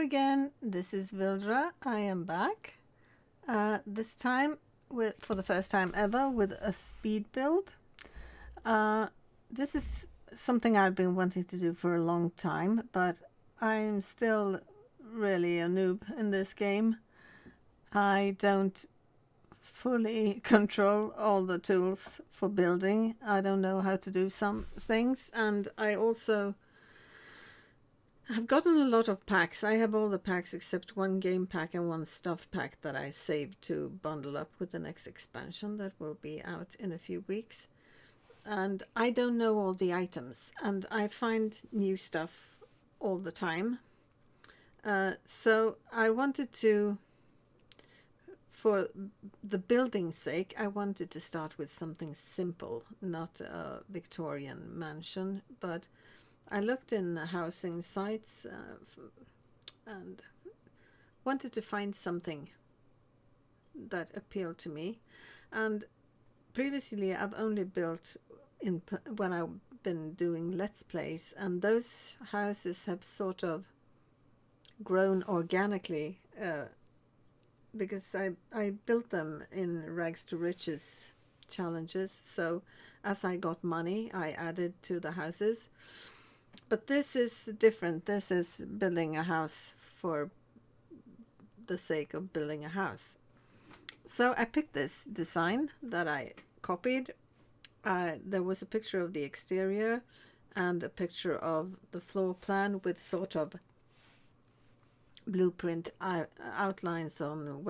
Hello again, this is Vildra. I am back. This time, for the first time ever, with a speed build. This is something I've been wanting to do for a long time, but I'm still really a noob in this game. I don't fully control all the tools for building. I don't know how to do some things, and I've gotten a lot of packs. I have all the packs except one game pack and one stuff pack that I saved to bundle up with the next expansion that will be out in a few weeks. And I don't know all the items, and I find new stuff all the time. So I wanted to, for the building's sake, I wanted to start with something simple, not a Victorian mansion, but I looked in the housing sites and wanted to find something that appealed to me. And previously I've only built when I've been doing Let's Plays, and those houses have sort of grown organically because I built them in rags to riches challenges. So as I got money, I added to the houses. But this is different. This is building a house for the sake of building a house. So I picked this design that I copied. There was a picture of the exterior and a picture of the floor plan with sort of blueprint outlines on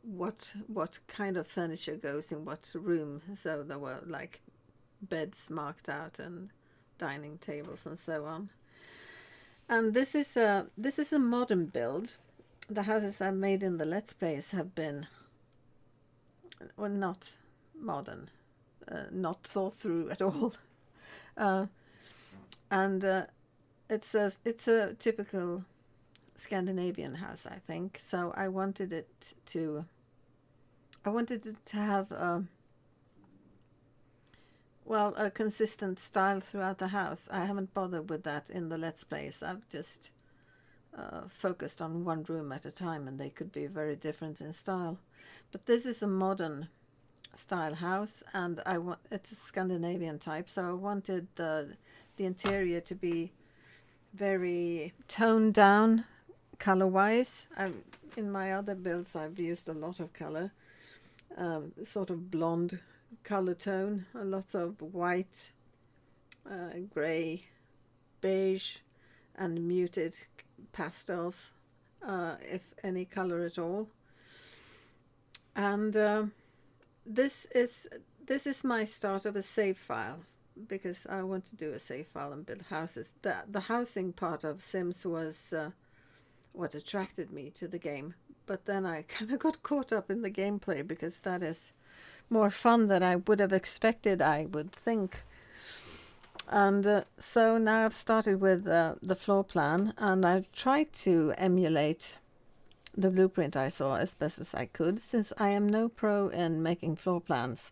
what kind of furniture goes in what room. So there were like beds marked out and dining tables and so on. And this is a modern build. The houses I've made in the Let's Plays have been, well, not modern, not thought through at all, and it's a typical Scandinavian house, I think. So I wanted it to have a consistent style throughout the house. I haven't bothered with that in the Let's Plays. I've just focused on one room at a time, and they could be very different in style. But this is a modern style house, and it's a Scandinavian type, so I wanted the interior to be very toned down color-wise. In my other builds I've used a lot of color, sort of blonde color tone, a lot of white, gray, beige, and muted pastels, if any color at all. And this is my start of a save file, because I want to do a save file and build houses. The housing part of Sims was what attracted me to the game, but then I kind of got caught up in the gameplay, because that is more fun than I would have expected, I would think. And so now I've started with the floor plan, and I've tried to emulate the blueprint I saw as best as I could, since I am no pro in making floor plans.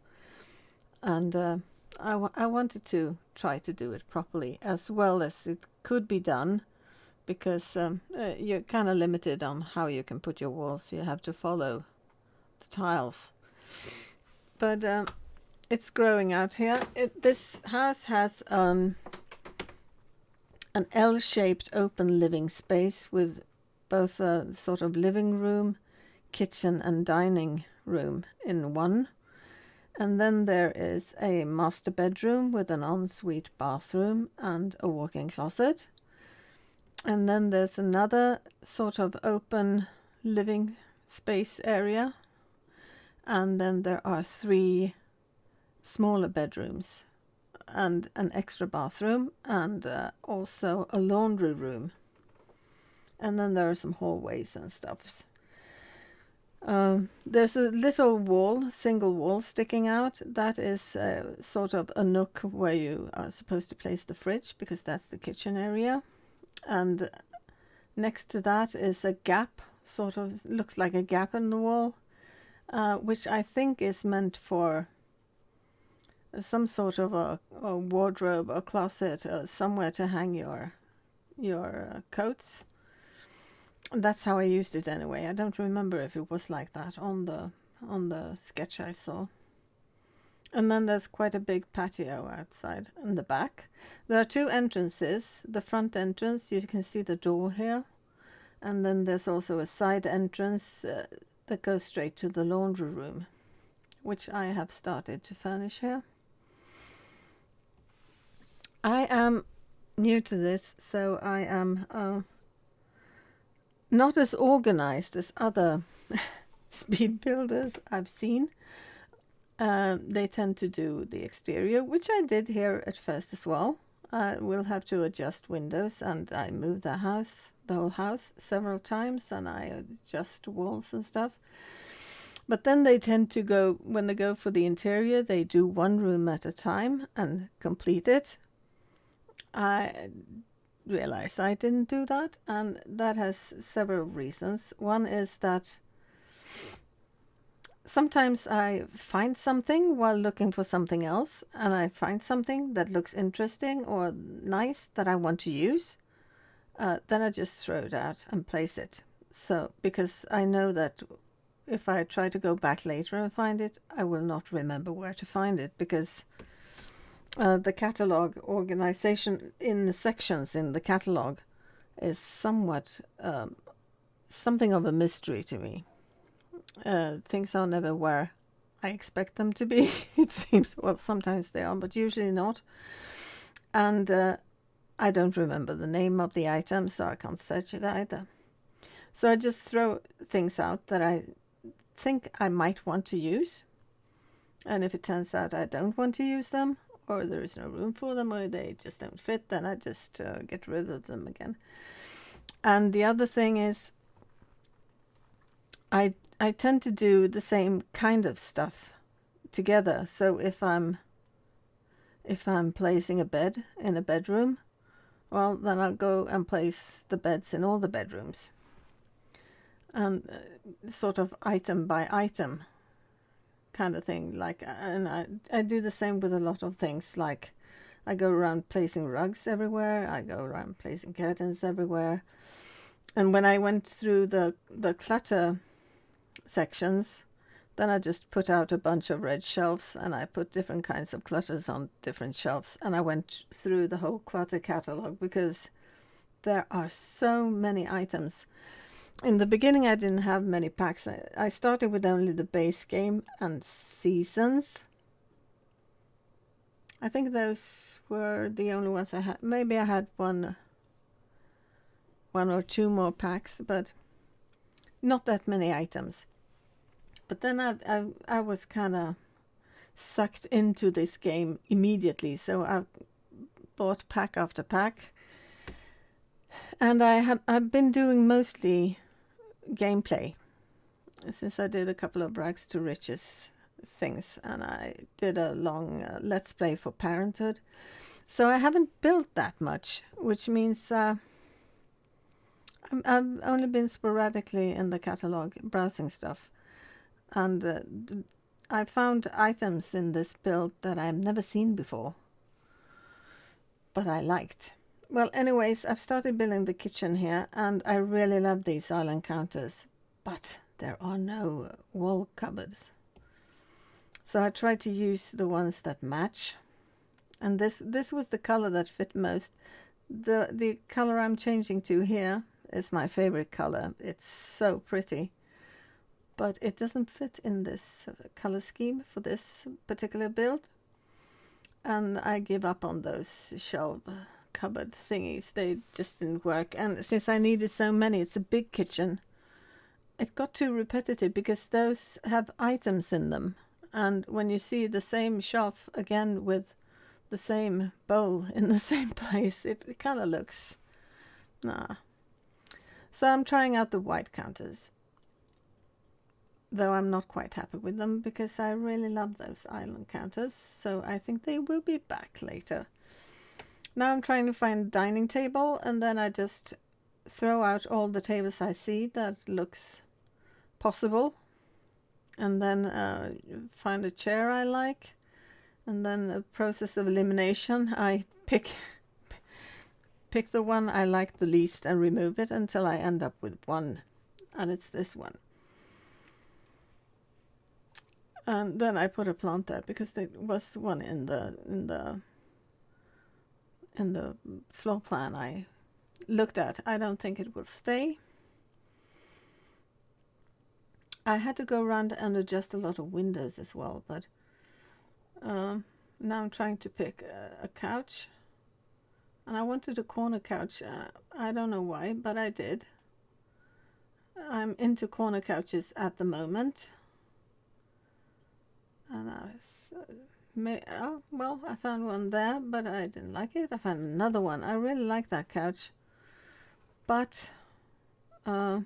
And I wanted to try to do it properly as well as it could be done, because you're kind of limited on how you can put your walls. You have to follow the tiles. But it's growing out here. This house has an L-shaped open living space with both a sort of living room, kitchen and dining room in one. And then there is a master bedroom with an ensuite bathroom and a walk-in closet. And then there's another sort of open living space area. And then there are 3 smaller bedrooms and an extra bathroom, and also a laundry room. And then there are some hallways and stuff. There's a little single wall sticking out. That is sort of a nook where you are supposed to place the fridge, because that's the kitchen area. And next to that is a gap, sort of looks like a gap in the wall, which I think is meant for some sort of a wardrobe or closet, or somewhere to hang your your coats. That's how I used it anyway. I don't remember if it was like that on the sketch I saw. And then there's quite a big patio outside in the back. There are two entrances. The front entrance, you can see the door here. And then there's also a side entrance that goes straight to the laundry room, which I have started to furnish here. I am new to this, so I am not as organized as other speed builders I've seen. They tend to do the exterior, which I did here at first as well. I will have to adjust windows, and I moved the whole house several times, and I adjust walls and stuff. But then they tend to go, when they go for the interior, they do one room at a time and complete it. I realized I didn't do that, and that has several reasons. One is that sometimes I find something while looking for something else, and I find something that looks interesting or nice that I want to use. Then I just throw it out and place it. So, because I know that if I try to go back later and find it, I will not remember where to find it, because the catalog organization in the sections in the catalog is somewhat something of a mystery to me. Things are never where I expect them to be. It seems, well, sometimes they are, but usually not. And I don't remember the name of the item, so I can't search it either. So I just throw things out that I think I might want to use. And if it turns out I don't want to use them, or there is no room for them, or they just don't fit, then I just get rid of them again. And the other thing is, I tend to do the same kind of stuff together. So if I'm placing a bed in a bedroom, well, then I'll go and place the beds in all the bedrooms. And sort of item by item kind of thing. Like, and I do the same with a lot of things. Like, I go around placing rugs everywhere. I go around placing curtains everywhere. And when I went through the clutter sections, then I just put out a bunch of red shelves, and I put different kinds of clutters on different shelves, and I went through the whole clutter catalog, because there are so many items. In the beginning I didn't have many packs. I started with only the base game and seasons. I think those were the only ones I had. Maybe I had one or two more packs, but not that many items. But then I was kind of sucked into this game immediately, so I bought pack after pack, and I've been doing mostly gameplay since I did a couple of Rags to Riches things, and I did a long let's play for Parenthood. So I haven't built that much, which means I've only been sporadically in the catalog browsing stuff. And I found items in this build that I've never seen before, but I liked. Well, anyways, I've started building the kitchen here, and I really love these island counters, but there are no wall cupboards. So I tried to use the ones that match, and this was the color that fit most. The color I'm changing to here is my favorite color. It's so pretty. But it doesn't fit in this color scheme for this particular build. And I give up on those shelf cupboard thingies. They just didn't work. And since I needed so many, it's a big kitchen, it got too repetitive, because those have items in them. And when you see the same shelf again with the same bowl in the same place, it kind of looks, nah. So I'm trying out the white counters, though I'm not quite happy with them, because I really love those island counters, so I think they will be back later. Now I'm trying to find a dining table, and then I just throw out all the tables I see that looks possible, and then find a chair I like, and then a process of elimination. I pick pick the one I like the least and remove it until I end up with one, and it's this one. And then I put a plant there because there was one in the floor plan I looked at. I don't think it will stay. I had to go around and adjust a lot of windows as well, but now I'm trying to pick a couch, and I wanted a corner couch. I don't know why, but I did. I'm into corner couches at the moment, and I found one there, but I didn't like it. I found another one. I really like that couch, but I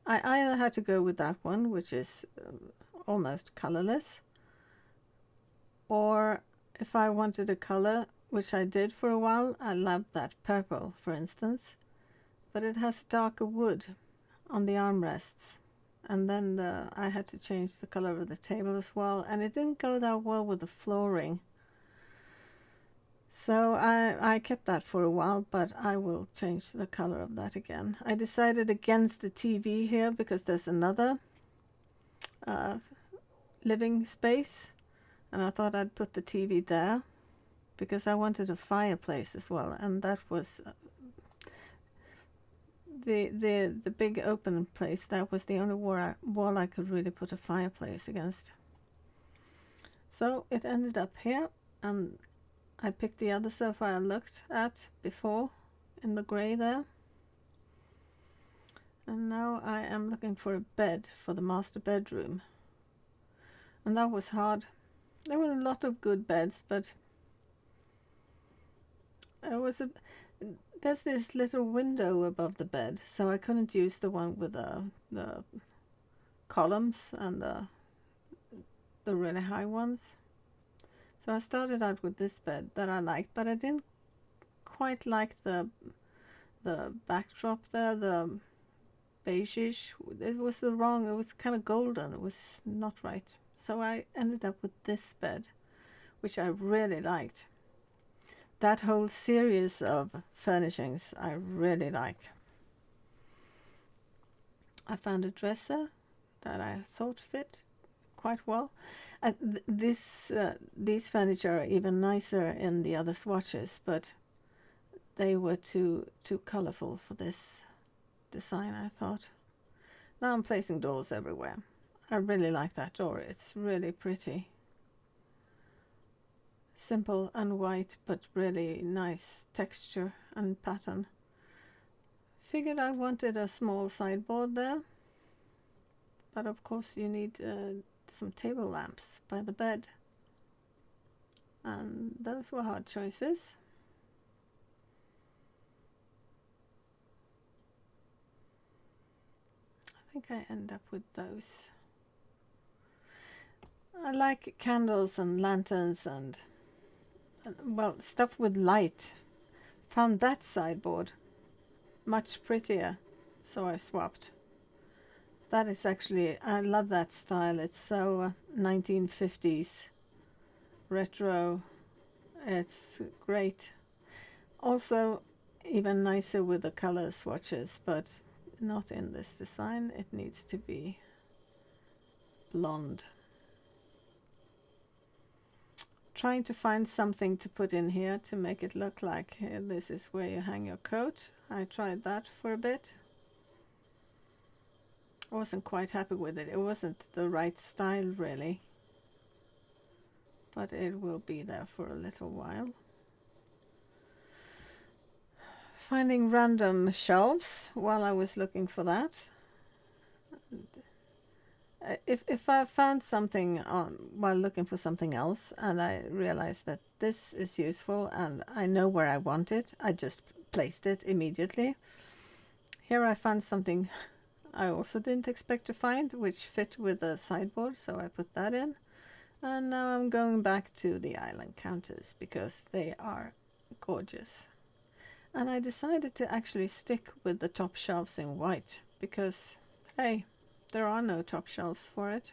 either had to go with that one, which is almost colorless, or if I wanted a color, which I did for a while, I loved that purple, for instance, but it has darker wood on the armrests. And then I had to change the color of the table as well, and it didn't go that well with the flooring. So I kept that for a while, but I will change the color of that again. I decided against the TV here because there's another living space, and I thought I'd put the TV there because I wanted a fireplace as well, and that was the big open place. That was the only wall I could really put a fireplace against. So it ended up here, and I picked the other sofa I looked at before in the grey there. And now I am looking for a bed for the master bedroom. And that was hard. There were a lot of good beds, but there's this little window above the bed, so I couldn't use the one with the columns and the really high ones. So I started out with this bed that I liked, but I didn't quite like the backdrop there, the beigeish. It was it was kind of golden. It was not right. So I ended up with this bed, which I really liked. That whole series of furnishings I really like. I found a dresser that I thought fit quite well. These furniture are even nicer in the other swatches, but they were too colorful for this design, I thought. Now I'm placing doors everywhere. I really like that door. It's really pretty. Simple and white, but really nice texture and pattern. Figured I wanted a small sideboard there, but of course you need some table lamps by the bed, and those were hard choices. I think I end up with those. I like candles and lanterns and well, stuff with light. Found that sideboard much prettier, so I swapped. That is actually, I love that style. It's so 1950s retro. It's great. Also even nicer with the color swatches, but not in this design. It needs to be blonde. Trying to find something to put in here to make it look like this is where you hang your coat. I tried that for a bit. I wasn't quite happy with it. It wasn't the right style really, but it will be there for a little while. Finding random shelves while I was looking for that. If I found something while looking for something else and I realized that this is useful and I know where I want it, I just placed it immediately. Here I found something I also didn't expect to find, which fit with the sideboard, so I put that in. And now I'm going back to the island counters because they are gorgeous. And I decided to actually stick with the top shelves in white because, hey, there are no top shelves for it.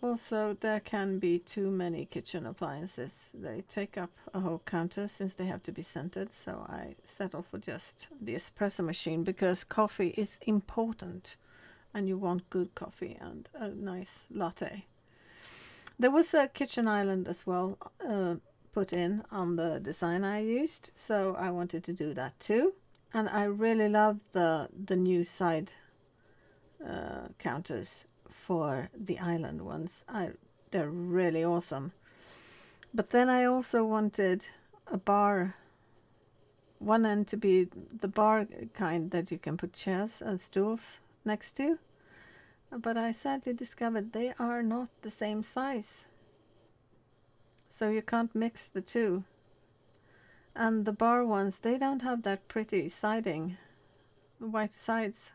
Also, there can be too many kitchen appliances. They take up a whole counter since they have to be scented, so I settle for just the espresso machine because coffee is important and you want good coffee and a nice latte. There was a kitchen island as well put in on the design I used, so I wanted to do that too. And I really love the new side counters for the island ones. They're really awesome. But then I also wanted a bar, one end to be the bar kind that you can put chairs and stools next to. But I sadly discovered they are not the same size. So you can't mix the two. And the bar ones, they don't have that pretty siding, the white sides.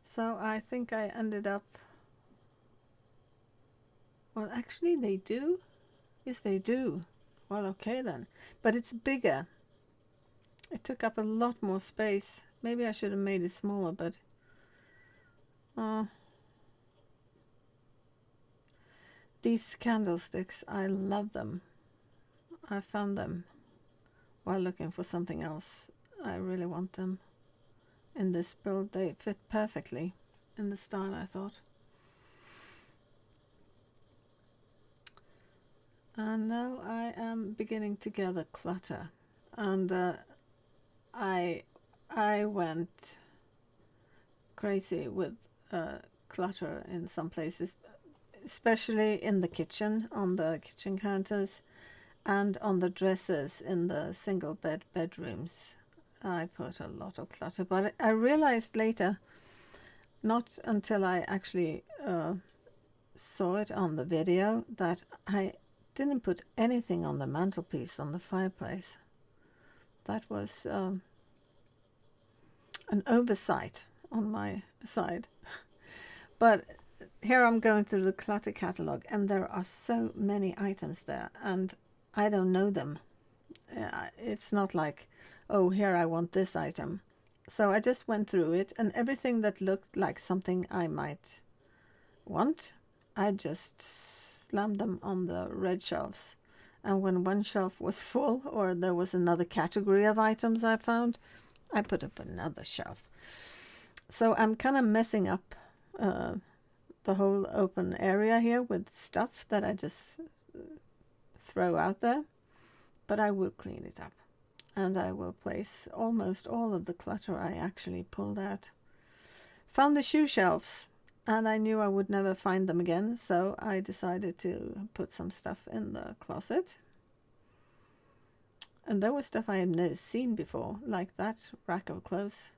So I think I ended up... Well, actually they do. Yes, they do. Well, okay then. But it's bigger. It took up a lot more space. Maybe I should have made it smaller, but... these candlesticks, I love them. I found them while looking for something else. I really want them in this build. They fit perfectly in the style, I thought. And now I am beginning to gather clutter. And I went crazy with clutter in some places, especially in the kitchen, on the kitchen counters, and on the dressers in the single bedrooms. I put a lot of clutter, but I realized later, not until I actually saw it on the video, that I didn't put anything on the mantelpiece, on the fireplace. That was an oversight on my side. But here I'm going through the clutter catalog, and there are so many items there, and I don't know them. It's not like, oh, here I want this item. So I just went through it, and everything that looked like something I might want, I just slammed them on the red shelves. And when one shelf was full, or there was another category of items I found, I put up another shelf. So I'm kind of messing up the whole open area here with stuff that I just throw out there. But I will clean it up. And I will place almost all of the clutter I actually pulled out. Found the shoe shelves, and I knew I would never find them again, so I decided to put some stuff in the closet. And there was stuff I had never seen before, like that rack of clothes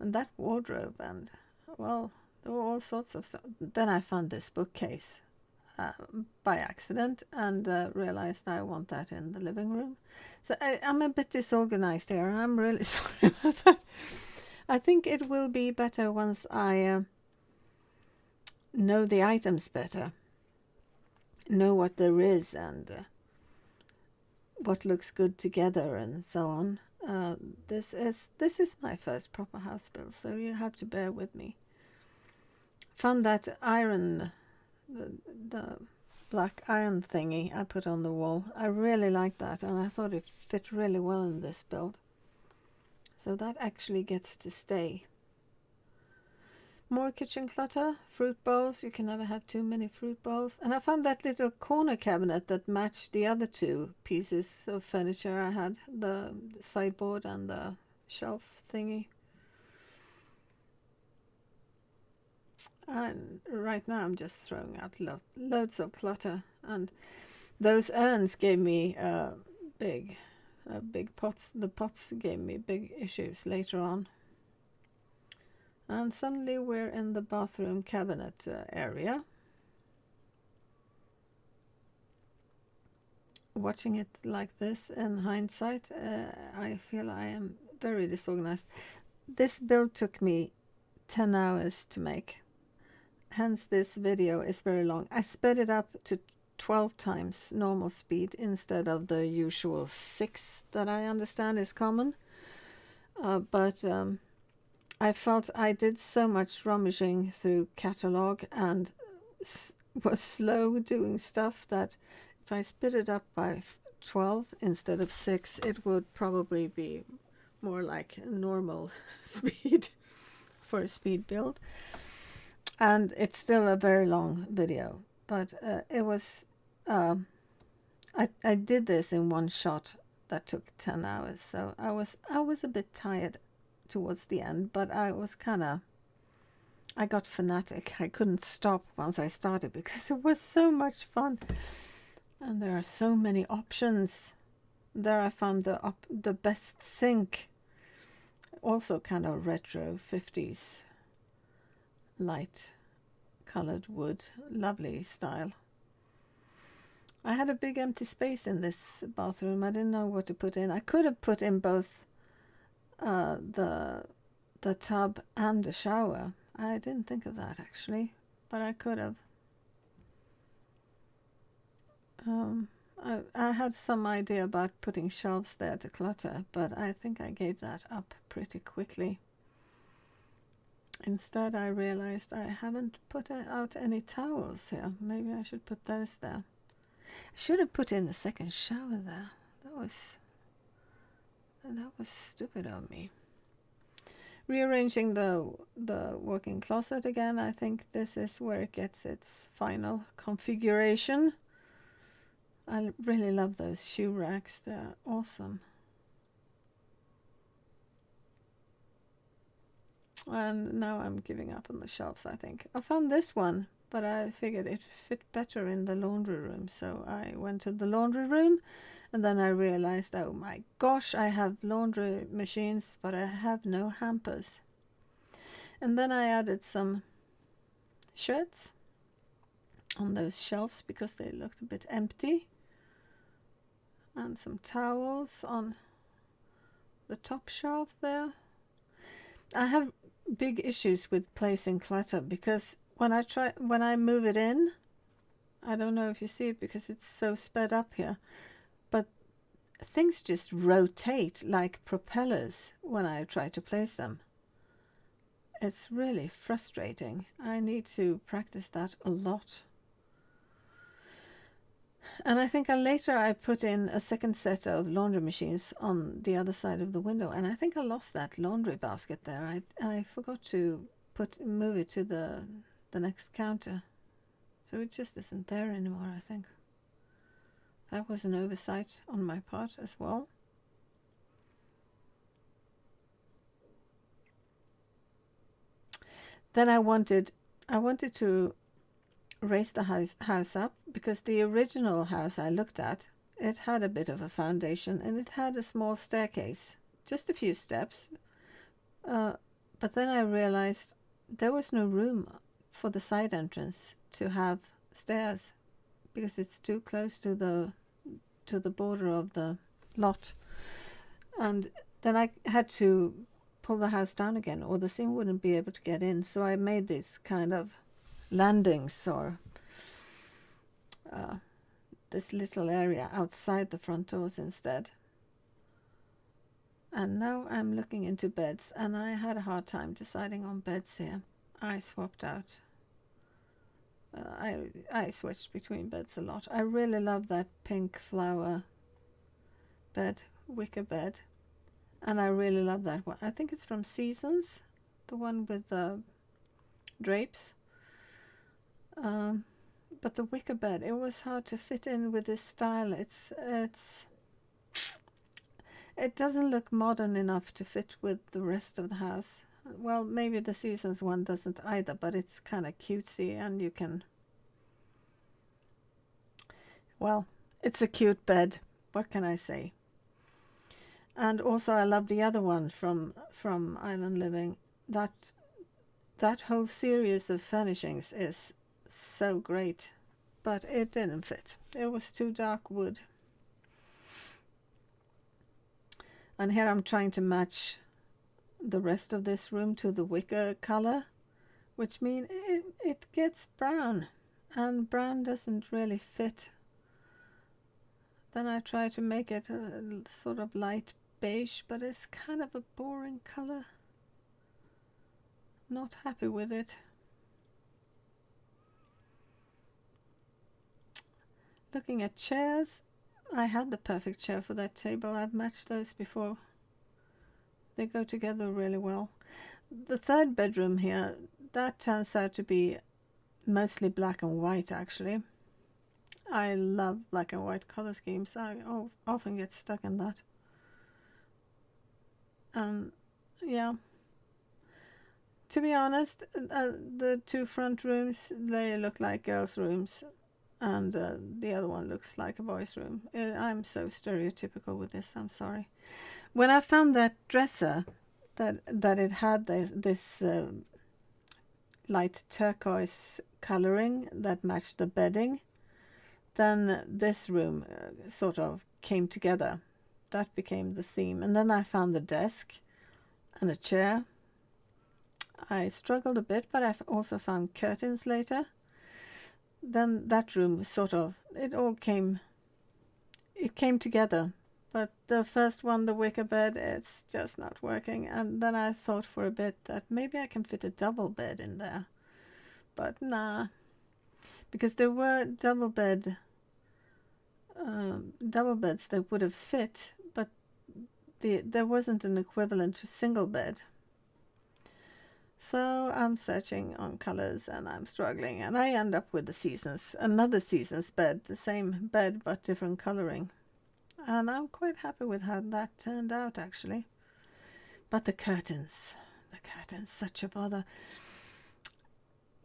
and that wardrobe, and, well, there were all sorts of stuff. Then I found this bookcase by accident, and realized I want that in the living room. So I'm a bit disorganized here, and I'm really sorry about that. I think it will be better once I know the items better, know what there is, and what looks good together, and so on. This is my first proper house build, so you have to bear with me. Found that iron, the black iron thingy I put on the wall. I really like that, and I thought it fit really well in this build. So that actually gets to stay. More kitchen clutter, fruit bowls. You can never have too many fruit bowls. And I found that little corner cabinet that matched the other two pieces of furniture I had, the sideboard and the shelf thingy. And right now I'm just throwing out loads of clutter. And those urns gave me big pots. The pots gave me big issues later on. And suddenly we're in the bathroom cabinet area. Watching it like this in hindsight, I feel I am very disorganized. This build took me 10 hours to make. Hence this video is very long. I sped it up to 12 times normal speed instead of the usual 6 that I understand is common. But I felt I did so much rummaging through catalog and was slow doing stuff that if I split it up by 12 instead of 6, it would probably be more like normal speed for a speed build. And it's still a very long video, but it was I did this in one shot that took 10 hours, so I was a bit tired towards the end, but I got fanatic. I couldn't stop once I started because it was so much fun. And there are so many options. There I found the best sink. Also kind of retro 50s light colored wood. Lovely style. I had a big empty space in this bathroom. I didn't know what to put in. I could have put in both the tub and the shower. I didn't think of that actually, but I could have. I had some idea about putting shelves there to clutter, but I think I gave that up pretty quickly. Instead, I realized I haven't put out any towels here. Maybe I should put those there. I should have put in the second shower there. That was stupid of me. Rearranging the working closet again. I think this is where it gets its final configuration. I really love those shoe racks. They're awesome. And now I'm giving up on the shelves, I think. I found this one, but I figured it fit better in the laundry room. So I went to the laundry room, and then I realized, oh my gosh, I have laundry machines, but I have no hampers. And then I added some shirts on those shelves because they looked a bit empty. And some towels on the top shelf there. I have big issues with placing clutter because when I move it in, I don't know if you see it because it's so sped up here, but things just rotate like propellers when I try to place them. It's really frustrating. I need to practice that a lot. And I think later I put in a second set of laundry machines on the other side of the window, and I think I lost that laundry basket there. I forgot to move it to the next counter, so it just isn't there anymore. I think that was an oversight on my part as well. Then I wanted to raise the house up because the original house I looked at, it had a bit of a foundation and it had a small staircase, just a few steps. But then I realized there was no room for the side entrance to have stairs because it's too close to the border of the lot. And then I had to pull the house down again or the sim wouldn't be able to get in. So I made this kind of landings or this little area outside the front doors instead. And now I'm looking into beds, and I had a hard time deciding on beds here. I swapped out. I switched between beds a lot. I really love that pink flower bed, wicker bed, and I really love that one. I think it's from Seasons, the one with the drapes. But the wicker bed, it was hard to fit in with this style. It doesn't look modern enough to fit with the rest of the house. Well, maybe the Seasons one doesn't either, but it's kind of cutesy and you can... Well, it's a cute bed. What can I say? And also I love the other one from Island Living. That whole series of furnishings is so great, but it didn't fit. It was too dark wood. And here I'm trying to match the rest of this room to the wicker color, which means it gets brown, and brown doesn't really fit. Then I try to make it a sort of light beige, but it's kind of a boring color. Not happy with it. Looking at chairs, I had the perfect chair for that table. I've matched those before. They go together really well. The third bedroom here, that turns out to be mostly black and white actually. I love black and white color schemes. I often get stuck in that. Yeah. To be honest, the two front rooms, they look like girls' rooms, and the other one looks like a boys' room. I'm so stereotypical with this, I'm sorry. When I found that dresser, that it had this light turquoise coloring that matched the bedding, then this room sort of came together. That became the theme. And then I found the desk and a chair. I struggled a bit, but I've also found curtains later. Then that room sort of, it came together. But the first one, the wicker bed, it's just not working. And then I thought for a bit that maybe I can fit a double bed in there. But nah, because there were double beds that would have fit, but there wasn't an equivalent single bed. So I'm searching on colors and I'm struggling, and I end up with another seasons bed, the same bed but different coloring. And I'm quite happy with how that turned out actually. But the curtains, such a bother.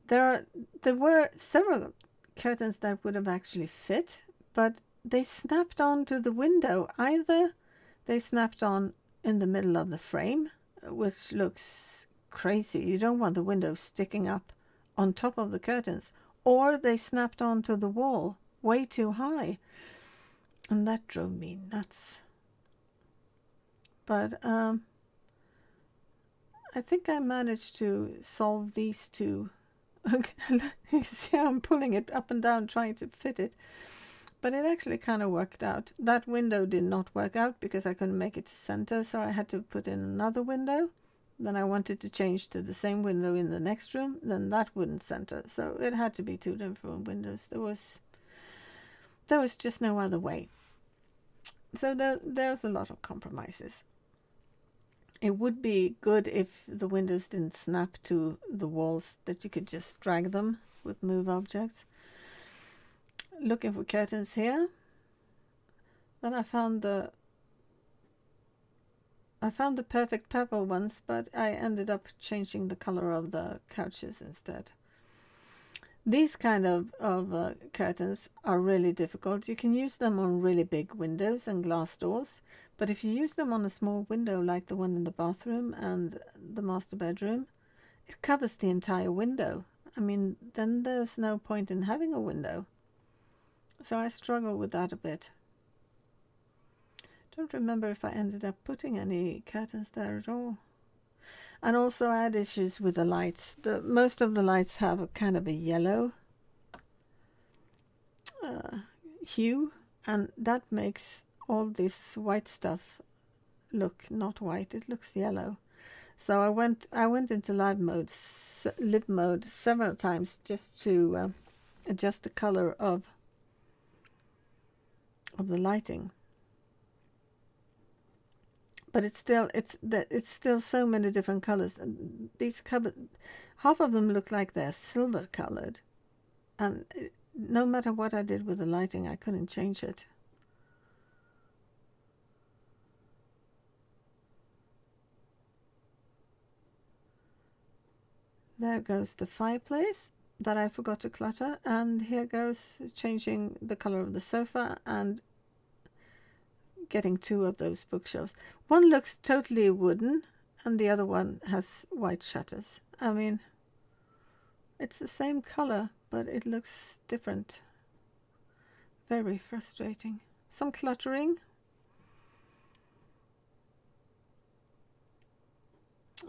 There were several curtains that would have actually fit, but they snapped onto the window. Either they snapped on in the middle of the frame, which looks crazy. You don't want the window sticking up on top of the curtains, or they snapped onto the wall way too high, and that drove me nuts. But I think I managed to solve these two. You see, I'm pulling it up and down trying to fit it, but it actually kind of worked out. That window did not work out because I couldn't make it to center, so I had to put in another window. Then I wanted to change to the same window in the next room, then that wouldn't center, so it had to be two different windows. There was just no other way. So there's a lot of compromises. It would be good if the windows didn't snap to the walls, that you could just drag them with move objects. Looking for curtains here. Then I found the perfect purple ones, but I ended up changing the color of the couches instead. These kind of curtains are really difficult. You can use them on really big windows and glass doors, but if you use them on a small window like the one in the bathroom and the master bedroom, it covers the entire window. I mean, then there's no point in having a window. So I struggle with that a bit. Don't remember if I ended up putting any curtains there at all. And also I had issues with the lights. Most of the lights have a kind of a yellow hue, and that makes all this white stuff look not white. It looks yellow. So I went into live mode several times just to adjust the color of the lighting. But it's still so many different colors. And these half of them look like they're silver colored, and no matter what I did with the lighting, I couldn't change it. There goes the fireplace that I forgot to clutter, and here goes changing the color of the sofa and getting two of those bookshelves. One looks totally wooden and the other one has white shutters. I mean, it's the same color, but it looks different. Very frustrating. Some cluttering.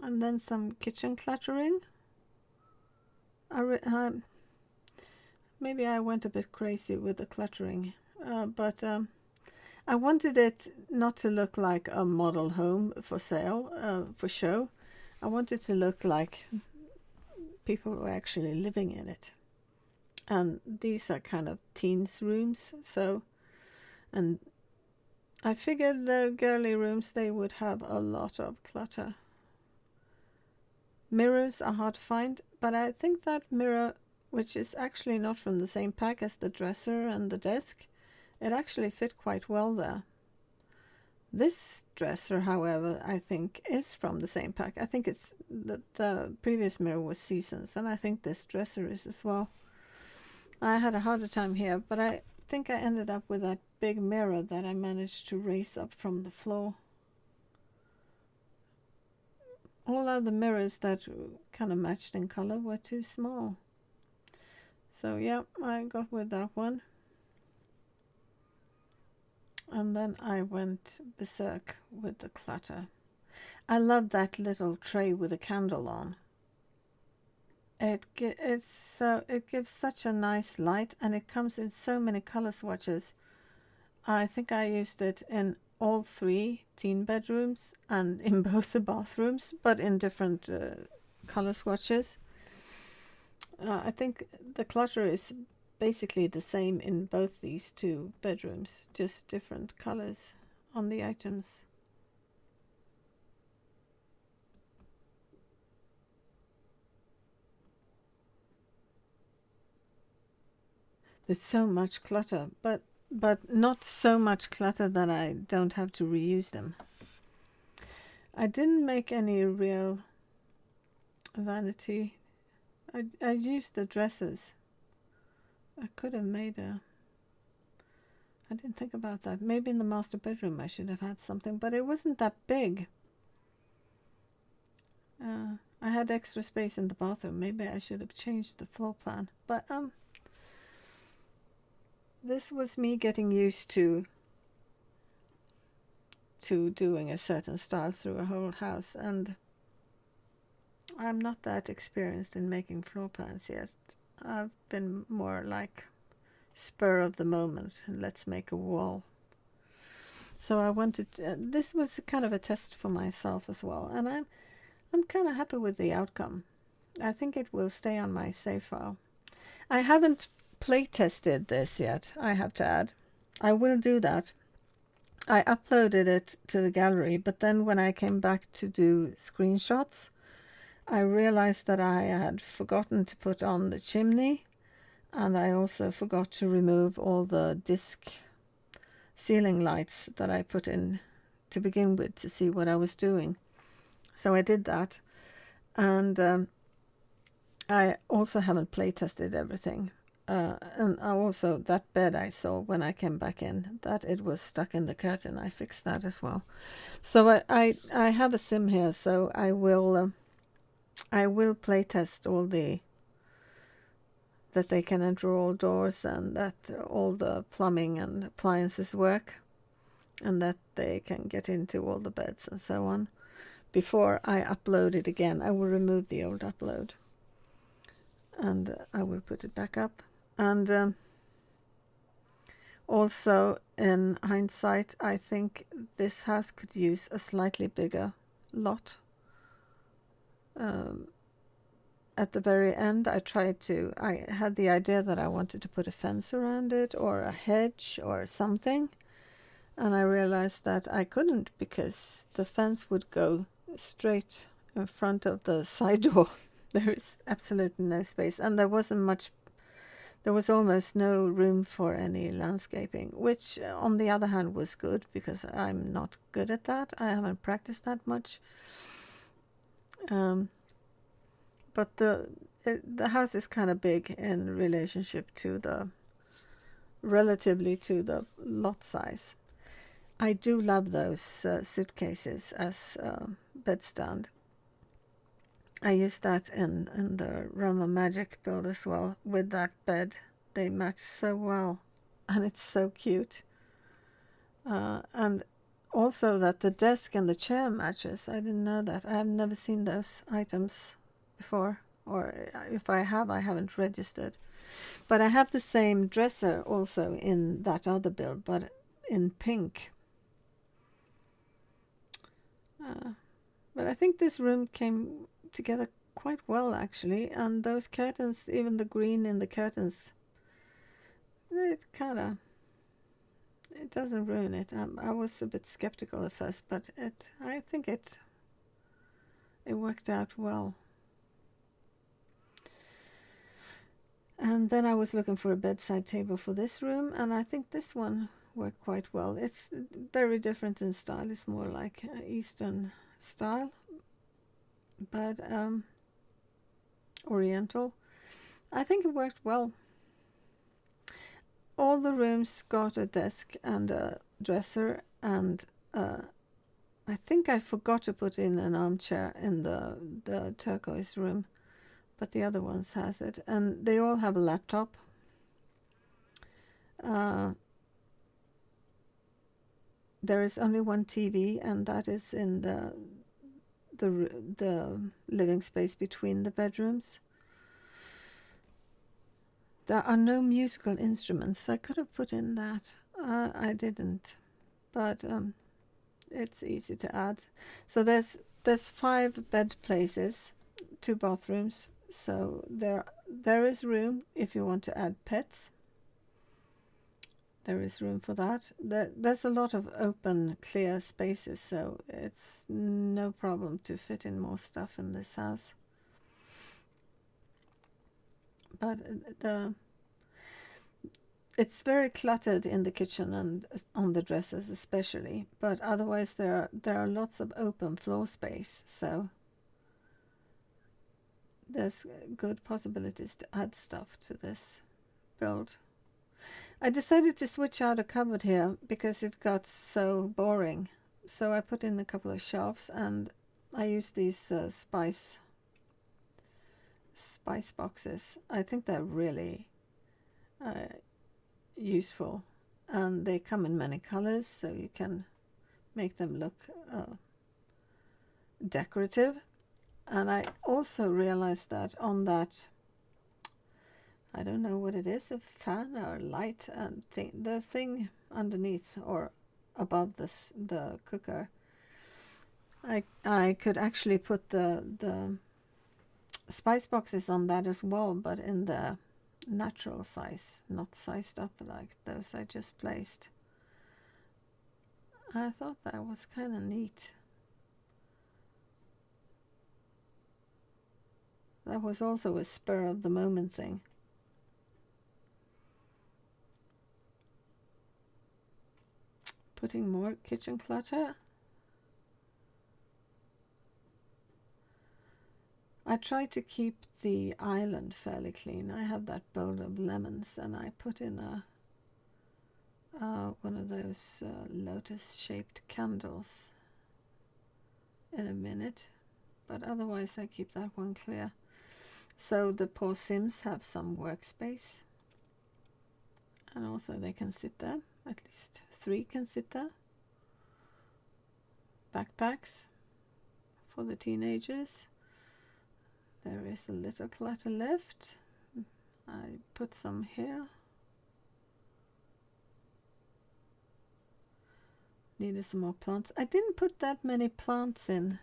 And then some kitchen cluttering. Maybe I went a bit crazy with the cluttering, but I wanted it not to look like a model home for sale, for show. I wanted it to look like people were actually living in it. And these are kind of teens rooms, so, and I figured the girly rooms, they would have a lot of clutter. Mirrors are hard to find, but I think that mirror, which is actually not from the same pack as the dresser and the desk, it actually fit quite well there. This dresser, however, I think is from the same pack. I think it's the previous mirror was Seasons, and I think this dresser is as well. I had a harder time here, but I think I ended up with that big mirror that I managed to raise up from the floor. All other mirrors that kind of matched in color were too small. So yeah, I got with that one. And then I went berserk with the clutter. I love that little tray with a candle on. It gives such a nice light, and it comes in so many color swatches. I think I used it in all 3 teen bedrooms and in both the bathrooms, but in different color swatches. I think the clutter is basically the same in both these 2 bedrooms, just different colors on the items. There's so much clutter, but not so much clutter that I don't have to reuse them. I didn't make any real vanity. I used the dresses. I could have made a... I didn't think about that. Maybe in the master bedroom I should have had something, but it wasn't that big. I had extra space in the bathroom. Maybe I should have changed the floor plan. But this was me getting used to doing a certain style through a whole house, and I'm not that experienced in making floor plans yet. I've been more like spur of the moment, let's make a wall. So I wanted this was kind of a test for myself as well, and I'm kind of happy with the outcome. I think it will stay on my save file. I haven't play tested this yet, I have to add. I will do that. I uploaded it to the gallery, but then when I came back to do screenshots, I realized that I had forgotten to put on the chimney, and I also forgot to remove all the disc ceiling lights that I put in to begin with to see what I was doing. So I did that, and I also haven't play tested everything. And also that bed I saw when I came back in, that it was stuck in the curtain. I fixed that as well. So I have a sim here, so I will play test all the that they can enter all doors, and that all the plumbing and appliances work, and that they can get into all the beds and so on. Before I upload it again, I will remove the old upload, and I will put it back up. And also, in hindsight, I think this house could use a slightly bigger lot. At the very end, I had the idea that I wanted to put a fence around it, or a hedge or something. And I realized that I couldn't, because the fence would go straight in front of the side door. There is absolutely no space, and there was almost no room for any landscaping, which on the other hand was good, because I'm not good at that. I haven't practiced that much. But the house is kind of big in relationship to relatively to the lot size. I do love those suitcases as bedstand. I used that in the Realm of Magic build as well, with that bed. They match so well, and it's so cute. And also that the desk and the chair matches. I didn't know that. I have never seen those items before, or if I have, I haven't registered. But I have the same dresser also in that other build, but in pink. But I think this room came together quite well, actually, and those curtains, even the green in the curtains, it kind of, it doesn't ruin it. I was a bit skeptical at first, but I think it worked out well. And then I was looking for a bedside table for this room, and I think this one worked quite well. It's very different in style. It's more like Eastern style, but Oriental. I think it worked well. All the rooms got a desk and a dresser, and I think I forgot to put in an armchair in the turquoise room, but the other ones has it, and they all have a laptop. There is only one TV, and that is in the living space between the bedrooms. There are no musical instruments. I could have put in that. I didn't, but it's easy to add. So there's 5 bed places, 2 bathrooms. So there is room if you want to add pets. There is room for that. There's a lot of open, clear spaces, so it's no problem to fit in more stuff in this house. But it's very cluttered in the kitchen and on the dressers especially. But otherwise there are lots of open floor space, so there's good possibilities to add stuff to this build. I decided to switch out a cupboard here because it got so boring. So I put in a couple of shelves, and I use these spice boxes. I think they're really useful, and they come in many colors, so you can make them look decorative. And I also realized that on that, I don't know what it is, a fan or light, and the thing underneath or above the cooker, I could actually put the spice boxes on that as well, but in the natural size, not sized up like those I just placed. I thought that was kind of neat. That was also a spur of the moment thing. Putting more kitchen clutter. I try to keep the island fairly clean. I have that bowl of lemons, and I put in one of those lotus-shaped candles in a minute, but otherwise I keep that one clear. So the poor Sims have some workspace, and also they can sit there. At least 3 can sit there. Backpacks for the teenagers. There is a little clutter left. I put some here. Needed some more plants. I didn't put that many plants in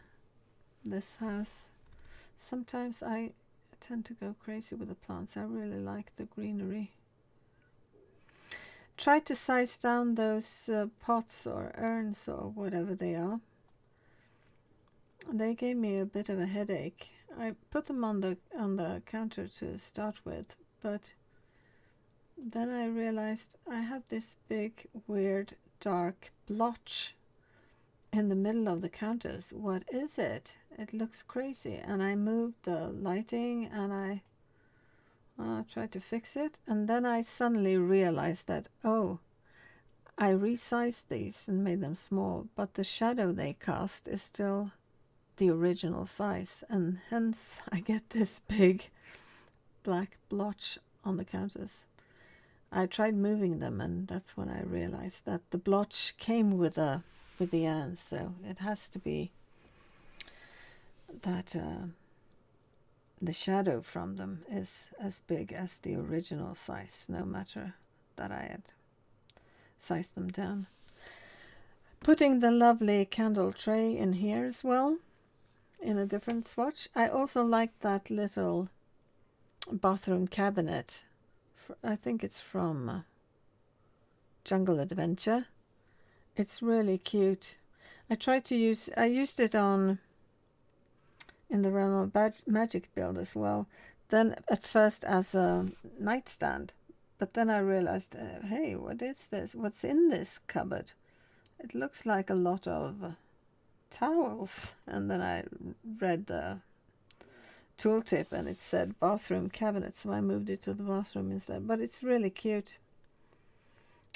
this house. Sometimes I tend to go crazy with the plants. I really like the greenery. Try to size down those pots or urns or whatever they are. They gave me a bit of a headache. I put them on the counter to start with, but then I realized I have this big, weird, dark blotch in the middle of the counters. What is it? It looks crazy. And I moved the lighting, and I tried to fix it, and then I suddenly realized that, oh, I resized these and made them small, but the shadow they cast is still the original size, and hence I get this big black blotch on the counters. I tried moving them, and that's when I realized that the blotch came with the urns, so it has to be that the shadow from them is as big as the original size, no matter that I had sized them down. Putting the lovely candle tray in here as well, in a different swatch. I also like that little bathroom cabinet. I think it's from Jungle Adventure. It's really cute. I used it on in the realm of magic build as well. Then at first as a nightstand, but then I realized, hey, what is this? What's in this cupboard? It looks like a lot of towels. And then I read the tooltip and it said bathroom cabinet, so I moved it to the bathroom instead. But it's really cute.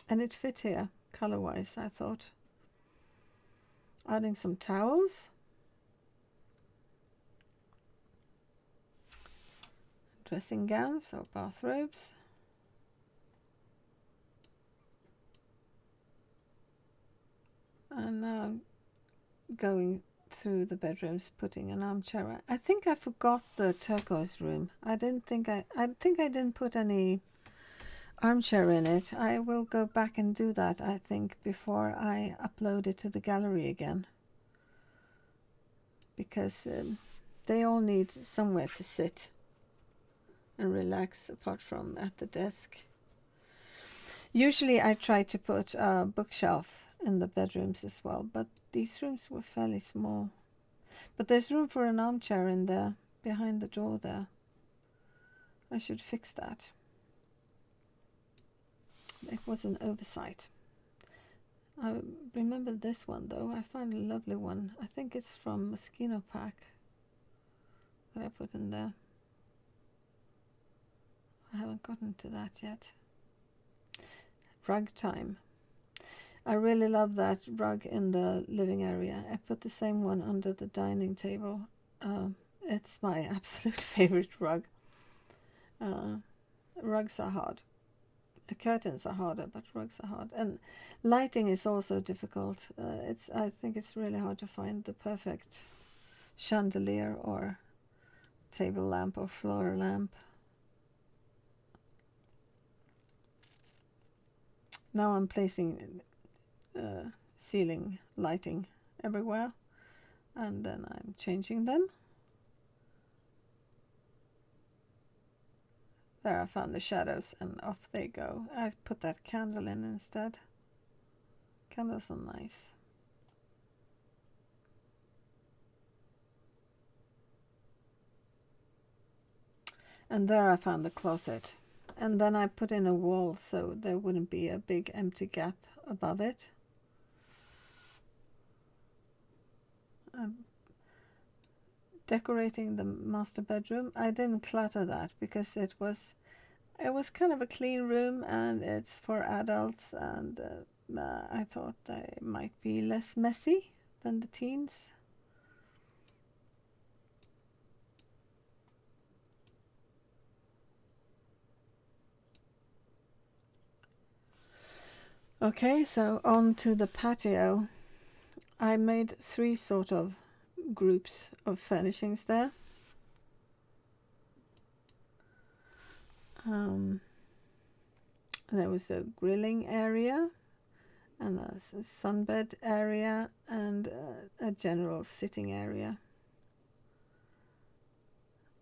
And it fit here, color-wise, I thought. Adding some towels. Dressing gowns or bathrobes. And now going through the bedrooms, putting an armchair. I think I forgot the turquoise room. I think I didn't put any armchair in it. I will go back and do that, I think, before I upload it to the gallery again. Because they all need somewhere to sit and relax apart from at the desk. Usually I try to put a bookshelf in the bedrooms as well, but these rooms were fairly small. But there's room for an armchair in there, behind the door there. I should fix that. It was an oversight. I remember this one though. I found a lovely one. I think it's from Mosquito Pack that I put in there. I haven't gotten to that yet. Rug time. I really love that rug in the living area. I put the same one under the dining table. It's my absolute favorite rug. Rugs are hard. Curtains are harder, but rugs are hard. And lighting is also difficult. I think it's really hard to find the perfect chandelier or table lamp or floor lamp. Now I'm placing ceiling lighting everywhere, and then I'm changing them. There, I found the shadows, and off they go. I put that candle in instead. Candles are nice. And there I found the closet. And then I put in a wall so there wouldn't be a big empty gap above it. Decorating the master bedroom. I didn't clutter that because it was kind of a clean room, and it's for adults, and I thought I might be less messy than the teens. Okay, so on to the patio. I made 3 sort of groups of furnishings there. There was the grilling area, and a sunbed area, and a general sitting area.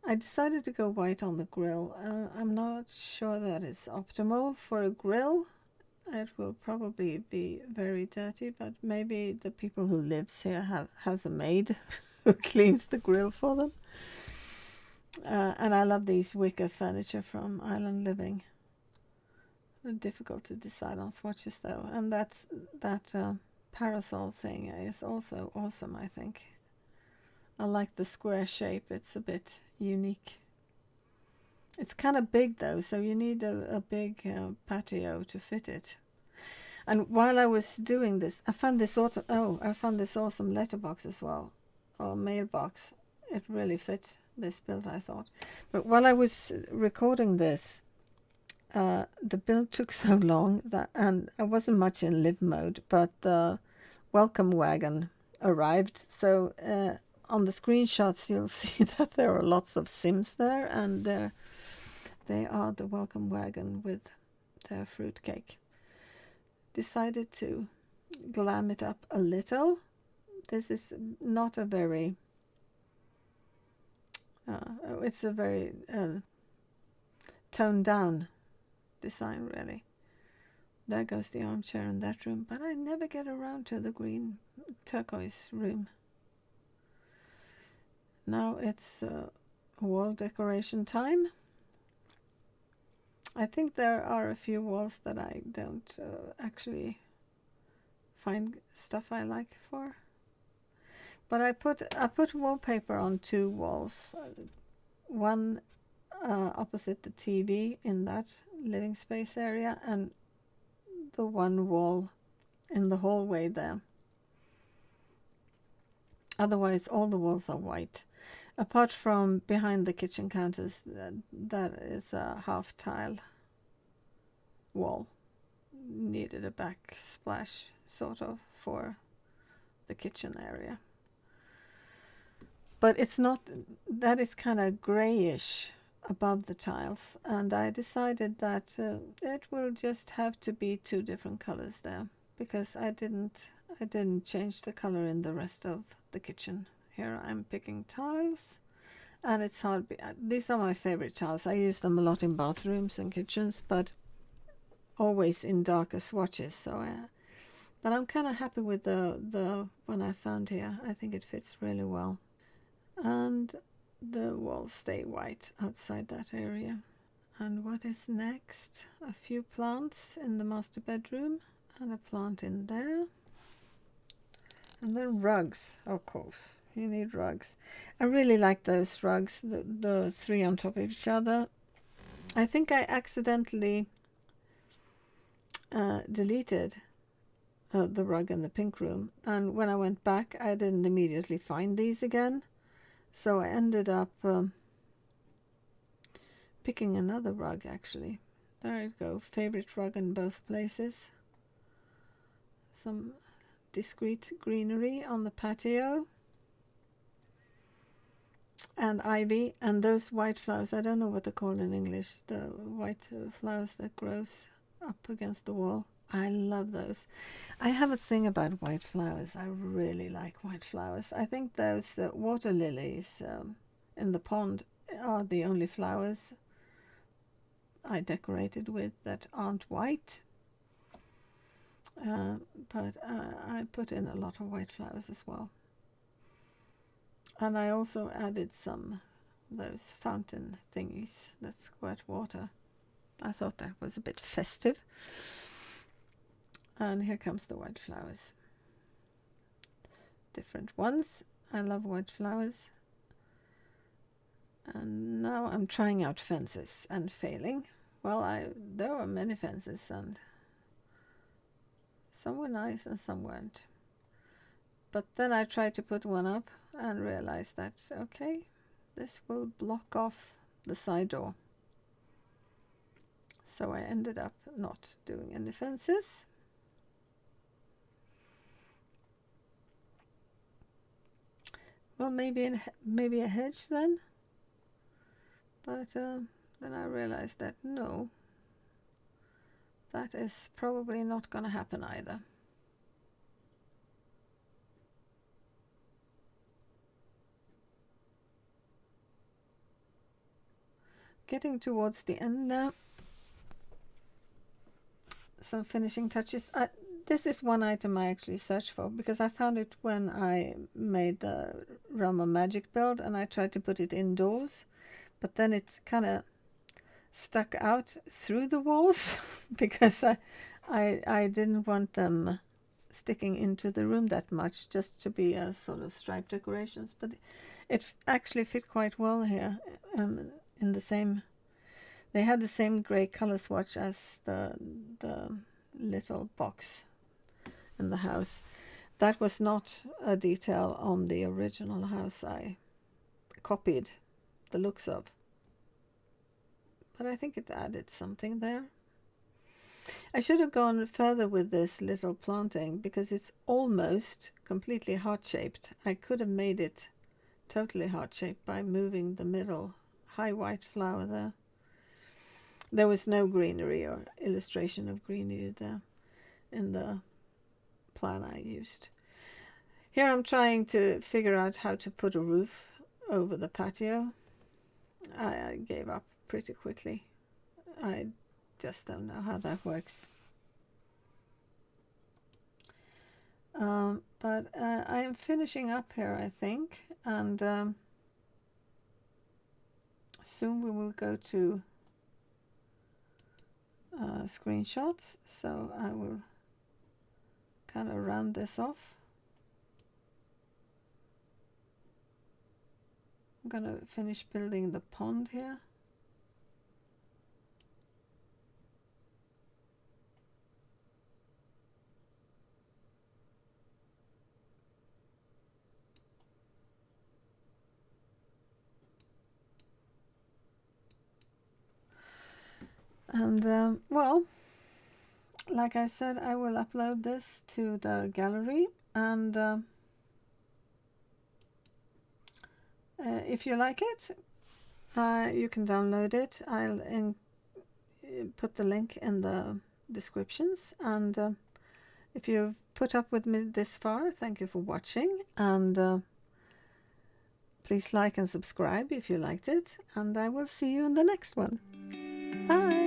I decided to go white on the grill. I'm not sure that is optimal for a grill. It will probably be very dirty, but maybe the people who lives here has a maid who cleans the grill for them. And I love these wicker furniture from Island Living. Difficult to decide on swatches though, and that parasol thing is also awesome. I think I like the square shape. It's a bit unique. It's kind of big though, so you need a big patio to fit it. And while I was doing this, I found this awesome letterbox as well, or mailbox. It really fit this build, I thought. But while I was recording this, the build took so long and I wasn't much in live mode, but the welcome wagon arrived. So on the screenshots you'll see that there are lots of Sims there, and they are the welcome wagon with their fruitcake. Decided to glam it up a little. This is not a very it's a very toned down design, really. There goes the armchair in that room, but I never get around to the green turquoise room. Now it's wall decoration time. I think there are a few walls that I don't actually find stuff I like for. But I put wallpaper on 2 walls. One opposite the TV in that living space area, and the one wall in the hallway there. Otherwise, all the walls are white. Apart from behind the kitchen counters, that is a half tile wall. Needed a backsplash, sort of, for the kitchen area. But it's not, that is kind of grayish above the tiles, and I decided that it will just have to be 2 different colors there, because I didn't change the color in the rest of the kitchen. Here I'm picking tiles, and it's hard. These are my favorite tiles. I use them a lot in bathrooms and kitchens, but always in darker swatches. So, but I'm kind of happy with the one I found here. I think it fits really well, and the walls stay white outside that area. And what is next? A few plants in the master bedroom, and a plant in there. And then rugs, of course. You need rugs. I really like those rugs, the 3 on top of each other. I think I accidentally deleted the rug in the pink room. And when I went back, I didn't immediately find these again. So I ended up picking another rug, actually. There you go. Favorite rug in both places. Some discreet greenery on the patio, and ivy, and those white flowers. I don't know what they're called in English. The white flowers that grows up against the wall. I love those. I have a thing about white flowers. I really like white flowers. I think those water lilies in the pond are the only flowers I decorated with that aren't white. But I put in a lot of white flowers as well. And I also added some those fountain thingies that squirt water. I thought that was a bit festive. And here comes the white flowers. Different ones. I love white flowers. And now I'm trying out fences and failing. Well, there were many fences, and some were nice and some weren't. But then I tried to put one up and realized that, okay, this will block off the side door. So I ended up not doing any fences. Well, maybe a hedge then. But then I realized that no, that is probably not going to happen either. Getting towards the end now. Some finishing touches. This is one item I actually searched for, because I found it when I made the Realm of Magic build, and I tried to put it indoors, but then it's kind of stuck out through the walls because I didn't want them sticking into the room that much, just to be a sort of striped decorations. But it actually fit quite well here. In the same, they had the same grey color swatch as the little box in the house. That was not a detail on the original house I copied the looks of, but I think it added something there. I should have gone further with this little planting, because it's almost completely heart-shaped. I could have made it totally heart-shaped by moving the middle high white flower there. There was no greenery or illustration of greenery there in the plan I used. Here I'm trying to figure out how to put a roof over the patio. I gave up pretty quickly. I just don't know how that works. But I am finishing up here, I think, and soon we will go to screenshots, so I will kind of round this off. I'm gonna finish building the pond here. And well, like I said, I will upload this to the gallery, and if you like it, you can download it. I'll put the link in the descriptions, and if you've put up with me this far, thank you for watching, and please like and subscribe if you liked it, and I will see you in the next one. Bye!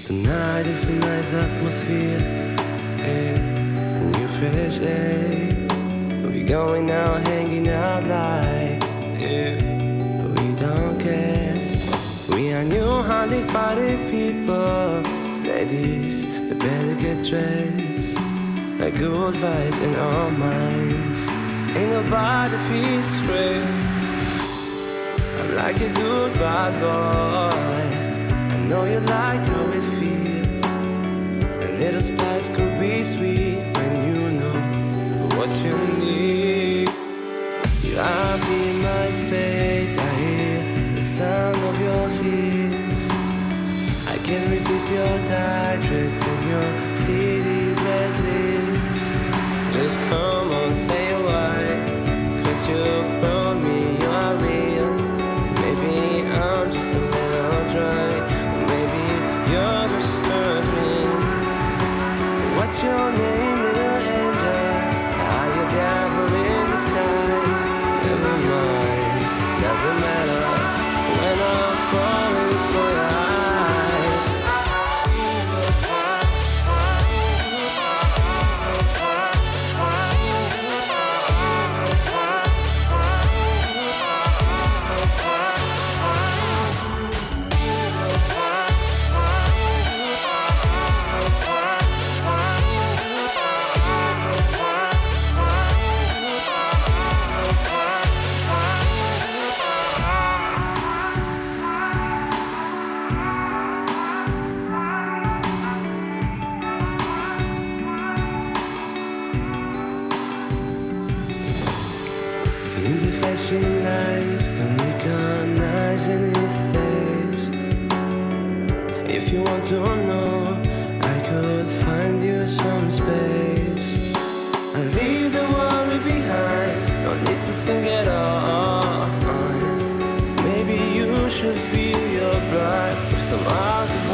Tonight is a nice atmosphere, new fresh air. We going out, hanging out like we don't care. We are new honey party people, ladies, they better get dressed. Like good vibes in our minds, ain't nobody feels real. I'm like a good bad boy, I know you like how it feels. A little spice could be sweet when you know what you need. You are in my space, I hear the sound of your ears. I can't resist your tight dress and your fleeting red lips. Just come on, say why, could you promise me you are real? Maybe I'm just a little dry, maybe you're just a dream. What's your name, little angel? Are you devil in disguise? Never mind, doesn't matter when I'm falling for your eyes. In the flashing lights, don't recognize anything. If you want to know, I could find you some space. I leave the worry behind, don't need to think at all. Maybe you should feel your blood with some alcohol.